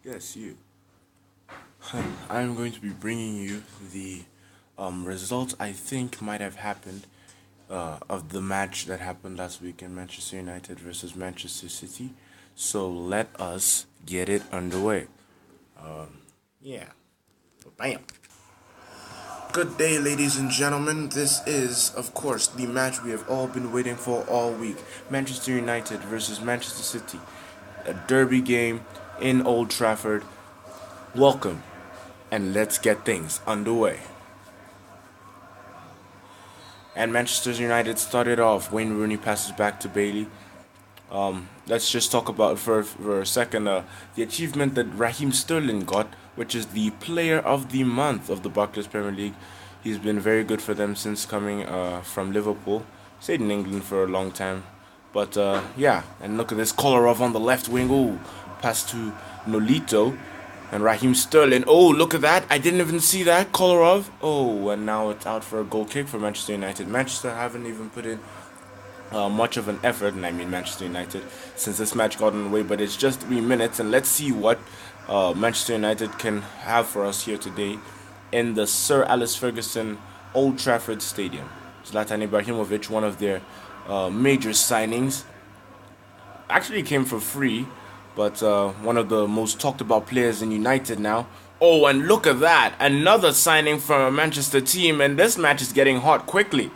Yes, you. I'm going to be bringing you the results I think might have happened of the match that happened last week in Manchester United versus Manchester City. So let us get it underway. Yeah. Bam. Good day, ladies and gentlemen. This is, of course, the match we have all been waiting for all week. Manchester United versus Manchester City. A derby game in Old Trafford. Welcome, and let's get things underway. And Manchester United started off. Wayne Rooney passes back to Bailey. Let's just talk about for a second the achievement that Raheem Sterling got, which is the Player of the Month of the Barclays Premier League. He's been very good for them since coming from Liverpool. Stayed in England for a long time, but yeah. And look at this, Kolarov on the left wing. Ooh, pass to Nolito. And Raheem Sterling. Oh, look at that. I didn't even see that. Kolarov. Oh, and now it's out for a goal kick for Manchester United. Manchester haven't even put in much of an effort, and I mean Manchester United, since this match got underway. But it's just 3 minutes, and let's see what Manchester United can have for us here today in the Sir Alex Ferguson Old Trafford Stadium. Zlatan Ibrahimovic, one of their major signings, actually came for free, but one of the most talked about players in United now. Oh, and look at that. Another signing from a Manchester team, and this match is getting hot quickly.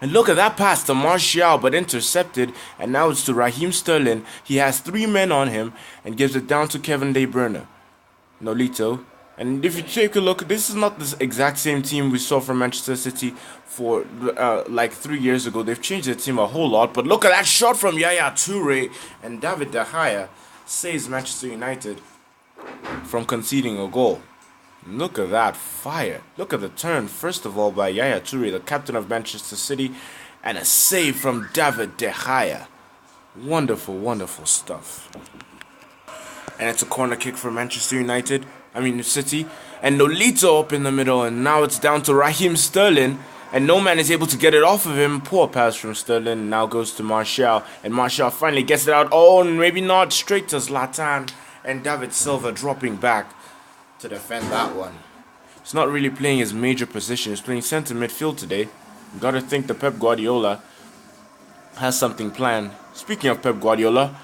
And look at that pass to Martial, but intercepted, and now it's to Raheem Sterling. He has 3 men on him and gives it down to Kevin De Bruyne. Nolito. And if you take a look, this is not the exact same team we saw from Manchester City for like 3 years ago. They've changed their team a whole lot. But look at that shot from Yaya Toure, and David De Gea saves Manchester United from conceding a goal. Look at that fire. Look at the turn, first of all, by Yaya Toure, the captain of Manchester City, and a save from David De Gea. Wonderful, wonderful stuff. And it's a corner kick for Manchester United. City. And Nolito up in the middle, and now it's down to Raheem Sterling. And no man is able to get it off of him. Poor pass from Sterling. Now goes to Martial. And Martial finally gets it out. Oh, maybe not. Straight to Zlatan. And David Silva dropping back to defend that one. He's not really playing his major position. He's playing centre midfield today. You gotta think the Pep Guardiola has something planned. Speaking of Pep Guardiola,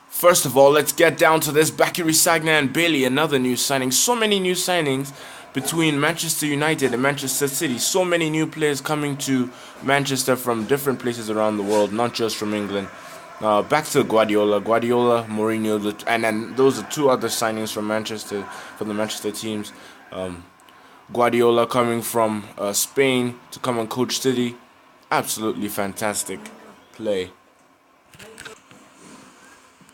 first of all, let's get down to this. Bakary Sagna and Bailey, another new signing. So many new signings between Manchester United and Manchester City. So many new players coming to Manchester from different places around the world, not just from England. Back to Guardiola, Mourinho, and then those are two other signings from Manchester, from the Manchester teams. Guardiola coming from Spain to come and coach City. Absolutely fantastic play.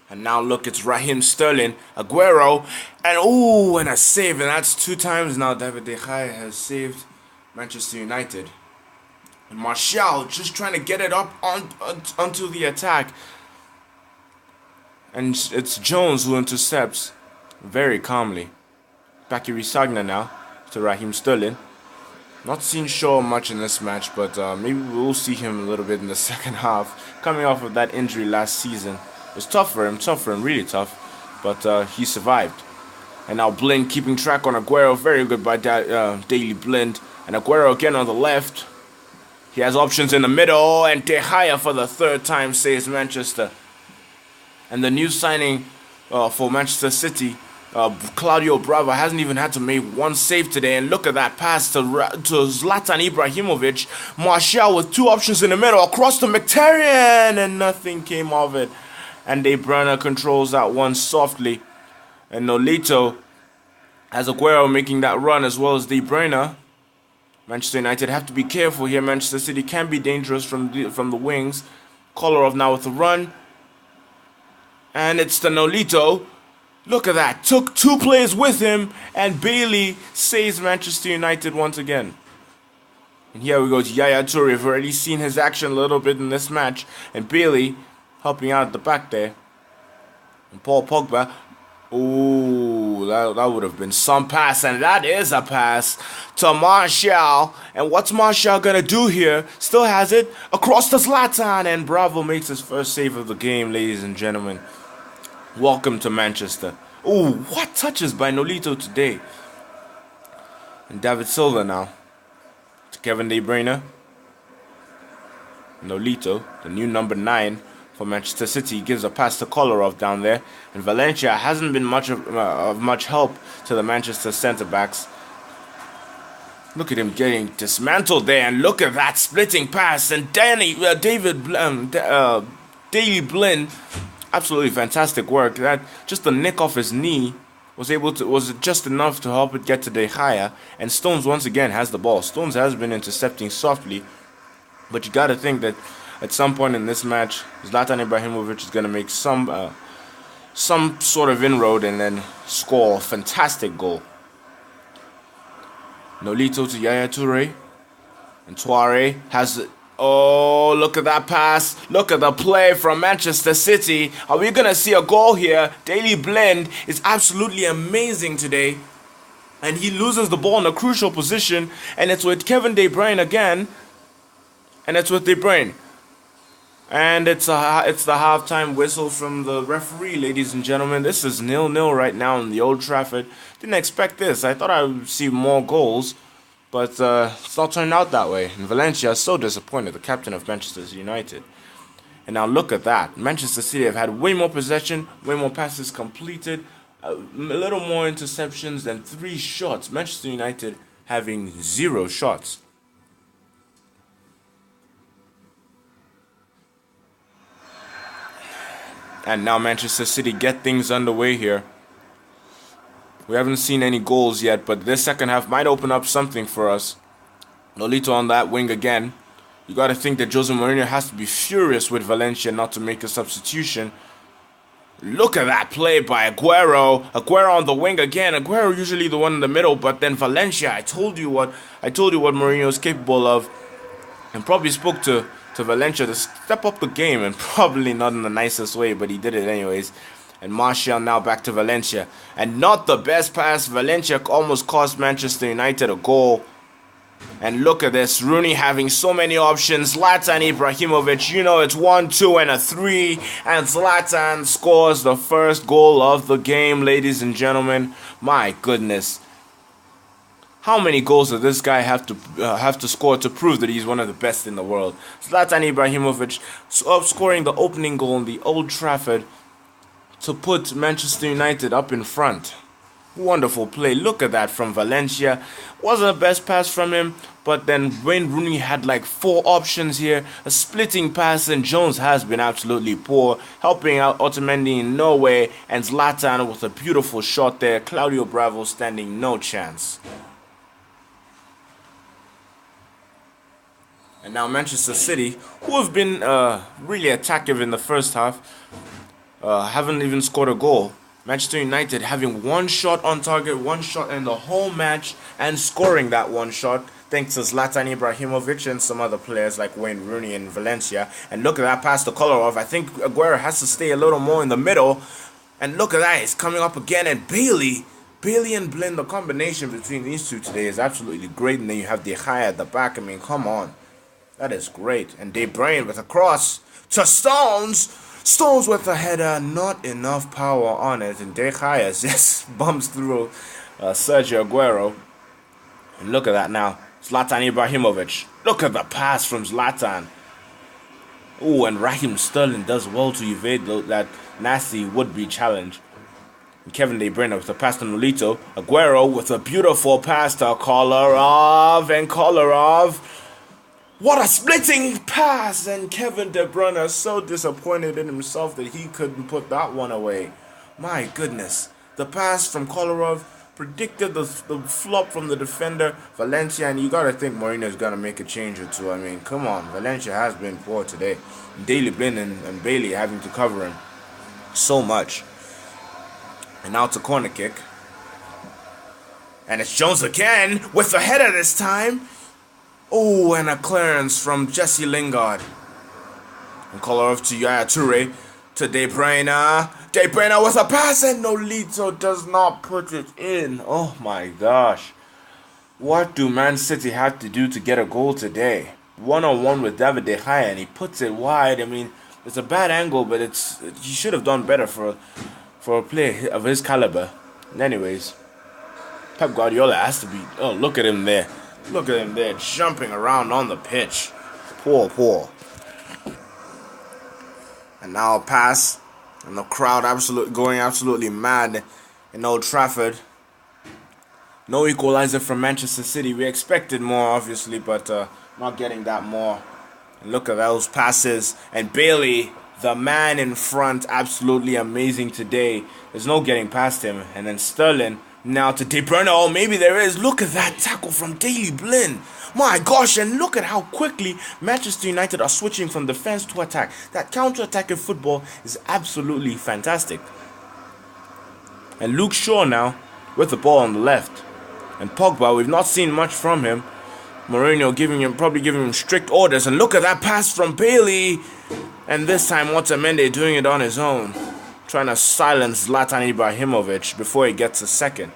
And now look, it's Raheem Sterling, Aguero, and a save, and that's 2 times now David De Gea has saved Manchester United. And Martial just trying to get it up onto the attack. And it's Jones who intercepts very calmly. Bakary Sagna now to Raheem Sterling. Not seen Shaw much in this match, but maybe we'll see him a little bit in the second half. Coming off of that injury last season. It's tough for him, really tough. But he survived. And now Blind keeping track on Aguero. Very good by Daily Blind. And Aguero again on the left. He has options in the middle. And De Gea for the 3rd time saves Manchester. And the new signing for Manchester City, Claudio Bravo, hasn't even had to make one save today. And look at that pass to Zlatan Ibrahimovic. Martial with 2 options in the middle. Across to Mkhitaryan. And nothing came of it. And De Bruyne controls that one softly. And Nolito has Aguero making that run as well as De Bruyne. Manchester United have to be careful here. Manchester City can be dangerous from the wings. Kolarov now with a run. And it's the Nolito. Look at that. Took 2 players with him. And Bailey saves Manchester United once again. And here we go to Yaya Toure. We've already seen his action a little bit in this match. And Bailey helping out at the back there. And Paul Pogba. Ooh, that would have been some pass. And that is a pass to Martial. And what's Martial going to do here? Still has it. Across to Zlatan. And Bravo makes his first save of the game, ladies and gentlemen. Welcome to Manchester. Oh, what touches by Nolito today? And David Silva now. To Kevin De Bruyne. Nolito, the new number 9 for Manchester City, gives a pass to Kolarov down there. And Valencia hasn't been much of much help to the Manchester centre-backs. Look at him getting dismantled there, and look at that splitting pass. And Daley Blind, absolutely fantastic work. That just the nick off his knee was just enough to help it get to De Gea. And Stones once again has the ball. Stones has been intercepting softly, but you got to think that at some point in this match, Zlatan Ibrahimovic is going to make some sort of inroad and then score a fantastic goal. Nolito to Yaya Toure. And Toure has... Oh, look at that pass. Look at the play from Manchester City. Are we going to see a goal here? Daley Blind is absolutely amazing today. And he loses the ball in a crucial position. And it's with Kevin De Bruyne again. And it's with De Bruyne. And it's the halftime whistle from the referee, ladies and gentlemen. This is 0-0 right now in the Old Trafford. Didn't expect this. I thought I would see more goals, but it's not turned out that way. And Valencia is so disappointed, the captain of Manchester United. And now look at that. Manchester City have had way more possession, way more passes completed, a little more interceptions than 3 shots. Manchester United having 0 shots. And now Manchester City get things underway here. We haven't seen any goals yet, but this second half might open up something for us. Nolito on that wing again. You got to think that Jose Mourinho has to be furious with Valencia not to make a substitution. Look at that play by Aguero. Aguero on the wing again. Aguero usually the one in the middle, but then Valencia. I told you what Mourinho is capable of, and probably spoke to Valencia to step up the game, and probably not in the nicest way, but he did it anyways. And Martial now back to Valencia. And not the best pass. Valencia almost cost Manchester United a goal. And look at this. Rooney having so many options. Zlatan Ibrahimovic, you know it's 1, 2, and a 3. And Zlatan scores the first goal of the game, ladies and gentlemen. My goodness. How many goals does this guy have to score to prove that he's one of the best in the world? Zlatan Ibrahimovic scoring the opening goal in the Old Trafford to put Manchester United up in front. Wonderful play. Look at that from Valencia. Wasn't the best pass from him, but then Wayne Rooney had like 4 options here. A splitting pass, and Jones has been absolutely poor, helping out Otamendi in no way, and Zlatan with a beautiful shot there. Claudio Bravo standing no chance. And now Manchester City, who have been really attackive in the first half, haven't even scored a goal. Manchester United having 1 shot on target, 1 shot in the whole match, and scoring that 1 shot thanks to Zlatan Ibrahimovic and some other players like Wayne Rooney and Valencia. And look at that pass to Kolarov. I think Aguero has to stay a little more in the middle. And look at that, it's coming up again. And Bailey and Blind, the combination between these two today is absolutely great. And then you have De Gea at the back. I mean, come on. That is great. And De Bruyne with a cross to Stones. Stones with a header, not enough power on it. And De Gea just bumps through Sergio Aguero. And look at that now. Zlatan Ibrahimovic. Look at the pass from Zlatan. Oh, and Raheem Sterling does well to evade that nasty would-be challenge. And Kevin De Bruyne with a pass to Nolito. Aguero with a beautiful pass to Kolarov. And Kolarov. What a splitting pass! And Kevin De Bruyne is so disappointed in himself that he couldn't put that one away. My goodness. The pass from Kolarov predicted the flop from the defender, Valencia, and you gotta think Mourinho is gonna make a change or two. I mean, come on. Valencia has been poor today. Daley Blind and Bailey having to cover him so much. And now to corner kick. And it's Jones again with the header this time. Oh, and a clearance from Jesse Lingard. And Kolarov to Yaya Toure. To De Bruyne. De Bruyne with a pass, and Nolito does not put it in. Oh my gosh. What do Man City have to do to get a goal today? 1-on-1 with David De Gea, and he puts it wide. I mean, it's a bad angle, but he should have done better for for a player of his caliber. And anyways, Pep Guardiola has to be. Oh, look at him there. Look at him there jumping around on the pitch. Poor. And now a pass. And the crowd going absolutely mad in Old Trafford. No equalizer from Manchester City. We expected more, obviously, but not getting that more. And look at those passes. And Bailey, the man in front, absolutely amazing today. There's no getting past him. And then Sterling, now to De Bruyne. Oh, maybe there is. Look at that tackle from Daley Blind. My gosh, and look at how quickly Manchester United are switching from defense to attack. That counter-attack in football is absolutely fantastic. And Luke Shaw now with the ball on the left. And Pogba, we've not seen much from him. Mourinho probably giving him strict orders. And look at that pass from Bailey. And this time Otamendi doing it on his own. Trying to silence Zlatan Ibrahimovic before he gets a second.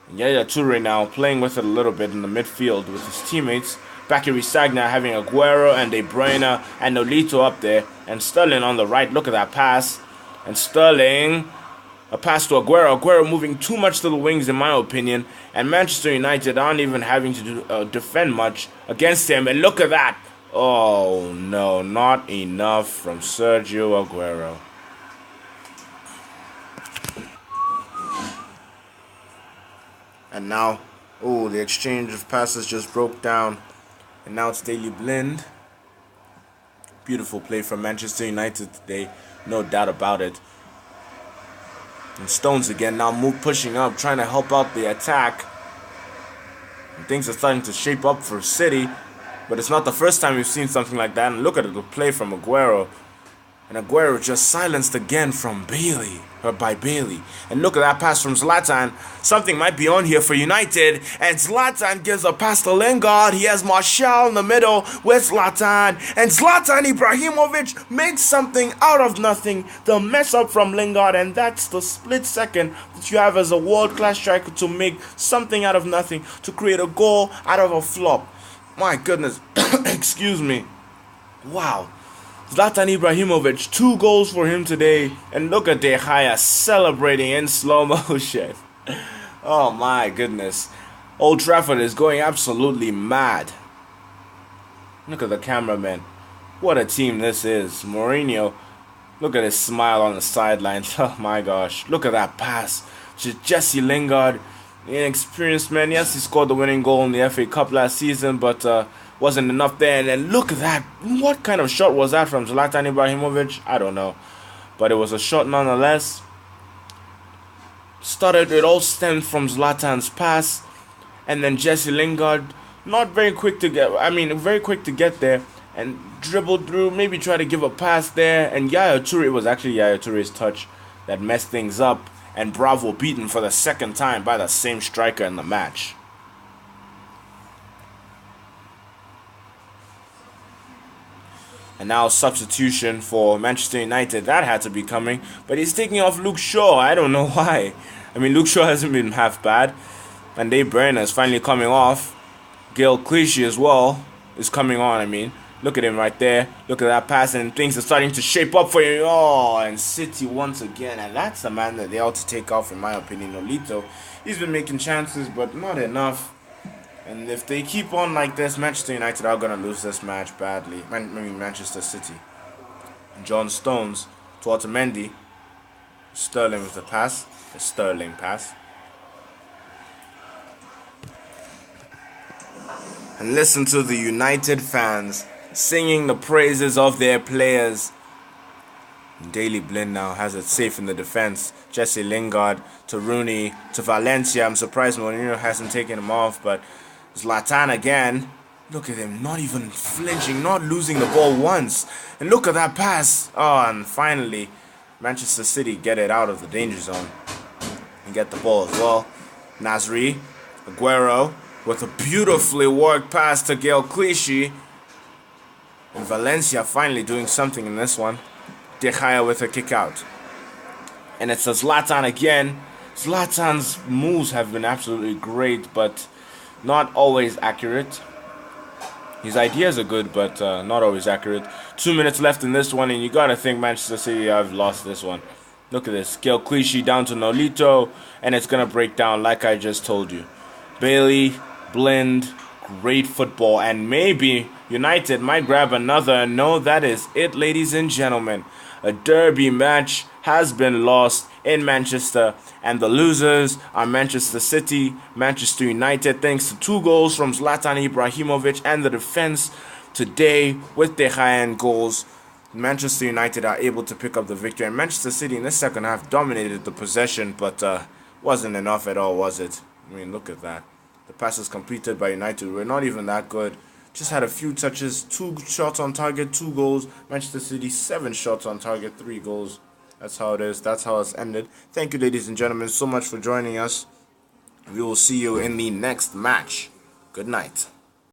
And Yaya Toure now playing with it a little bit in the midfield with his teammates. Bakary Sagna having Aguero and De Bruyne and Nolito up there. And Sterling on the right. Look at that pass. And Sterling... a pass to Aguero. Aguero moving too much to the wings, in my opinion. And Manchester United aren't even having to defend much against him. And look at that. Oh, no. Not enough from Sergio Aguero. And now, oh, the exchange of passes just broke down. And now it's Daley Blind. Beautiful play from Manchester United today. No doubt about it. And Stones again now pushing up, trying to help out the attack. And things are starting to shape up for City. But it's not the first time we've seen something like that. And look at the play from Aguero. And Aguero just silenced again from Bailey. By Bailey. And look at that pass from Zlatan. Something might be on here for United. And Zlatan gives a pass to Lingard. He has Martial in the middle with Zlatan. And Zlatan Ibrahimovic makes something out of nothing. The mess up from Lingard. And that's the split second that you have as a world-class striker to make something out of nothing. To create a goal out of a flop. My goodness. Excuse me. Wow. Zlatan Ibrahimovic, 2 goals for him today. And look at De Gea celebrating in slow motion. Oh my goodness. Old Trafford is going absolutely mad. Look at the cameraman. What a team this is. Mourinho, look at his smile on the sidelines. Oh my gosh. Look at that pass. Jesse Lingard, inexperienced man. Yes, he scored the winning goal in the FA Cup last season, but wasn't enough there. And then look at that. What kind of shot was that from Zlatan Ibrahimovic? I don't know. But it was a shot nonetheless. It all stemmed from Zlatan's pass. And then Jesse Lingard, very quick to get there. And dribbled through, maybe try to give a pass there. And Yaya Toure, it was actually Yaya Toure's touch that messed things up. And Bravo beaten for the second time by the same striker in the match. And now substitution for Manchester United. That had to be coming. But he's taking off Luke Shaw. I don't know why. I mean, Luke Shaw hasn't been half bad. And De Bruyne is finally coming off. Gael Clichy as well is coming on, I mean. Look at him right there. Look at that pass. And things are starting to shape up for you. Oh, and City once again. And that's the man that they ought to take off, in my opinion. Nolito. He's been making chances, but not enough. And if they keep on like this, Manchester United are going to lose this match badly. Manchester City. John Stones to Otamendi. Sterling with the pass. The Sterling pass. And listen to the United fans singing the praises of their players. Daley Blind now has it safe in the defense. Jesse Lingard to Rooney to Valencia. I'm surprised Mourinho hasn't taken him off, but Zlatan again. Look at him, not even flinching, not losing the ball once. And look at that pass. Oh, and finally, Manchester City get it out of the danger zone. And get the ball as well. Nasri, Aguero, with a beautifully worked pass to Gael Clichy. And Valencia finally doing something in this one. De Gea with a kick out. And it's a Zlatan again. Zlatan's moves have been absolutely great, but not always accurate. His ideas are good, but not always accurate. 2 minutes left in this one, and you gotta think Manchester City have lost this one. Look at this. Gail Clichy down to Nolito, and it's going to break down like I just told you. Bailey, Blind, great football, and maybe United might grab another. No, that is it, ladies and gentlemen. A derby match has been lost in Manchester, and the losers are Manchester City, Manchester United, thanks to 2 goals from Zlatan Ibrahimovic and the defense today with their high-end goals. Manchester United are able to pick up the victory, and Manchester City in the second half dominated the possession, but wasn't enough at all, was it? I mean, look at that. The passes completed by United were not even that good. Just had a few touches, 2 shots on target, 2 goals. Manchester City, 7 shots on target, 3 goals. That's how it is. That's how it's ended. Thank you, ladies and gentlemen, so much for joining us. We will see you in the next match. Good night.